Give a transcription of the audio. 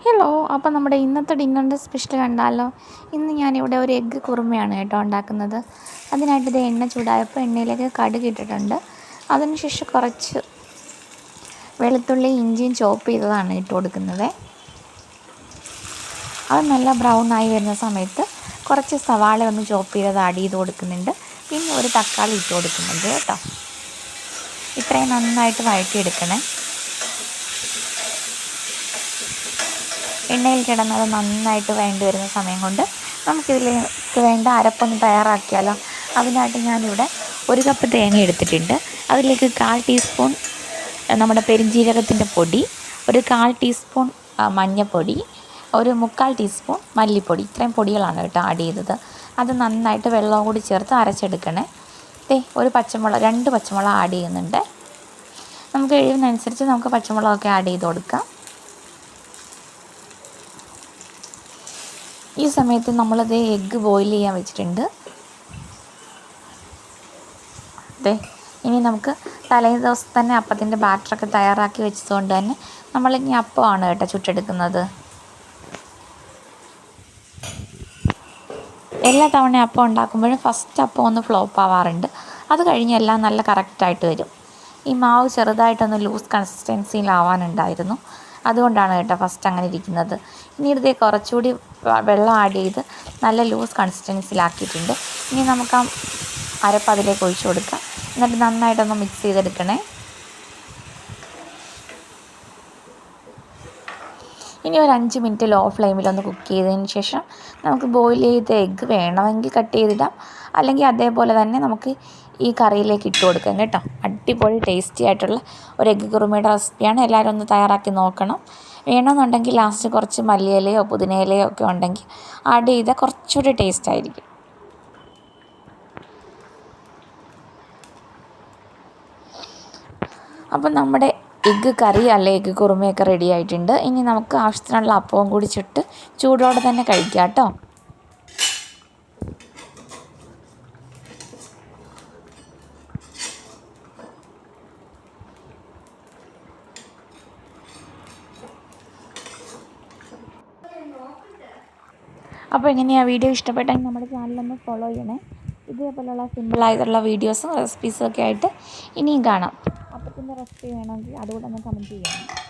Hello, അപ്പോൾ നമ്മുടെ ഇന്നത്തെ ഡിന്നറിൻ്റെ സ്പെഷ്യൽ കണ്ടാലോ. ഇന്ന് ഞാനിവിടെ ഒരു എഗ്ഗ് കുറുമയാണ് കേട്ടോ ഉണ്ടാക്കുന്നത്. അതിനായിട്ട് ഇത് എണ്ണ ചൂടായപ്പോൾ എണ്ണയിലേക്ക് കടുക് ഇട്ടിട്ടുണ്ട്. അതിനുശേഷം കുറച്ച് വെളുത്തുള്ളി ഇഞ്ചിയും ചോപ്പ് ചെയ്തതാണ് ഇട്ട് കൊടുക്കുന്നത്. അത് നല്ല ബ്രൗൺ ആയി വരുന്ന സമയത്ത് കുറച്ച് സവാള ഒന്ന് ചോപ്പ് ചെയ്തത് ആഡ് ചെയ്ത് കൊടുക്കുന്നുണ്ട്. പിന്നെ ഒരു തക്കാളി ഇട്ട് കൊടുക്കുന്നുണ്ട് കേട്ടോ. ഇത്രയും നന്നായിട്ട് വഴറ്റിയെടുക്കണേ. എണ്ണയിൽ കിടന്നത് നന്നായിട്ട് വേണ്ടി വരുന്ന സമയം കൊണ്ട് നമുക്കിതിലേക്ക് വേണ്ട അരപ്പൊന്ന് തയ്യാറാക്കിയാലോ. അതിനായിട്ട് ഞാനിവിടെ 1 കപ്പ് തേങ്ങ എടുത്തിട്ടുണ്ട്. അതിലേക്ക് 1/4 ടീസ്പൂൺ നമ്മുടെ പെരുംജീരകത്തിൻ്റെ പൊടി, ഒരു 1/4 ടീസ്പൂൺ മഞ്ഞൾപ്പൊടി, ഒരു 3/4 ടീസ്പൂൺ മല്ലിപ്പൊടി, ഇത്രയും പൊടികളാണ് കേട്ടോ ആഡ് ചെയ്തത്. അത് നന്നായിട്ട് വെള്ളവും കൂടി ചേർത്ത് അരച്ചെടുക്കണേ. ഒരു പച്ചമുളക്, 2 പച്ചമുളക് ആഡ് ചെയ്യുന്നുണ്ട്. നമുക്ക് എരിവിനനുസരിച്ച് നമുക്ക് പച്ചമുളകൊക്കെ ആഡ് ചെയ്ത് കൊടുക്കാം. ഈ സമയത്ത് നമ്മളത് എഗ്ഗ് ബോയിൽ ചെയ്യാൻ വെച്ചിട്ടുണ്ട്. ഇനി നമുക്ക് തലേ ദിവസം തന്നെ അപ്പത്തിൻ്റെ ബാറ്ററൊക്കെ തയ്യാറാക്കി വെച്ചതുകൊണ്ട് തന്നെ നമ്മളിനി അപ്പമാണ് കേട്ടോ ചുട്ടെടുക്കുന്നത്. എല്ലാ തവണ അപ്പം ഉണ്ടാക്കുമ്പോഴും ഫസ്റ്റ് അപ്പം ഒന്ന് ഫ്ലോപ്പ് ആവാറുണ്ട്. അത് കഴിഞ്ഞ് എല്ലാം നല്ല കറക്റ്റായിട്ട് വരും. ഈ മാവ് ചെറുതായിട്ടൊന്ന് ലൂസ് കൺസിസ്റ്റൻസിയിലാവാനുണ്ടായിരുന്നു. അതുകൊണ്ടാണ് കേട്ടോ ഫസ്റ്റ് അങ്ങനെ ഇരിക്കുന്നത്. ഇനി ഇതിൽ കുറച്ചുകൂടി വെള്ളം ആഡ് ചെയ്ത് നല്ല ലൂസ് കൺസിസ്റ്റൻസിയിലാക്കിയിട്ടുണ്ട്. ഇനി നമുക്ക് ആ അരപ്പ് അതിലേക്ക് ഒഴിച്ചു കൊടുക്കാം. എന്നിട്ട് നന്നായിട്ടൊന്ന് മിക്സ് ചെയ്തെടുക്കണേ. ഇനി ഒരു 5 മിനിറ്റ് ലോ ഫ്ലെയിമിലൊന്ന് കുക്ക് ചെയ്തതിന് ശേഷം നമുക്ക് ബോയിൽ ചെയ്ത എഗ്ഗ് വേണമെങ്കിൽ കട്ട് ചെയ്തിടാം, അല്ലെങ്കിൽ അതേപോലെ തന്നെ നമുക്ക് ഈ കറിയിലേക്ക് ഇട്ട് കൊടുക്കാം കേട്ടോ. അടിപൊളി ടേസ്റ്റി ആയിട്ടുള്ള ഒരു എഗ്ഗ് കുറുമയുടെ റെസിപ്പിയാണ്. എല്ലാവരും ഒന്ന് തയ്യാറാക്കി നോക്കണം. വേണമെന്നുണ്ടെങ്കിൽ ലാസ്റ്റ് കുറച്ച് മല്ലിയിലയോ പുതിനയിലയോ ഒക്കെ ഉണ്ടെങ്കിൽ ആഡ് ചെയ്താൽ കുറച്ചുകൂടി ടേസ്റ്റ് ആയിരിക്കും. അപ്പം നമ്മുടെ എഗ്ഗ് കറി അല്ലെ എഗ്ഗ് കുറുമയൊക്കെ റെഡി ആയിട്ടുണ്ട്. ഇനി നമുക്ക് ആവശ്യത്തിനുള്ള അപ്പവും കൂടി ചുട്ട് ചൂടോടെ തന്നെ കഴിക്കാം കേട്ടോ. അപ്പോൾ എങ്ങനെയാണ് വീഡിയോ ഇഷ്ടപ്പെട്ടെങ്കിൽ നമ്മുടെ ചാനലൊന്ന് ഫോളോ ചെയ്യണേ. ഇതേപോലെയുള്ള സിമ്പിളായിട്ടുള്ള വീഡിയോസും റെസിപ്പീസും ഒക്കെ ആയിട്ട് ഇനിയും കാണാം. അപ്പത്തിൻ്റെ റെസിപ്പി വേണമെങ്കിൽ അതുകൂടെ ഒന്ന് കമൻറ്റ് ചെയ്യണം.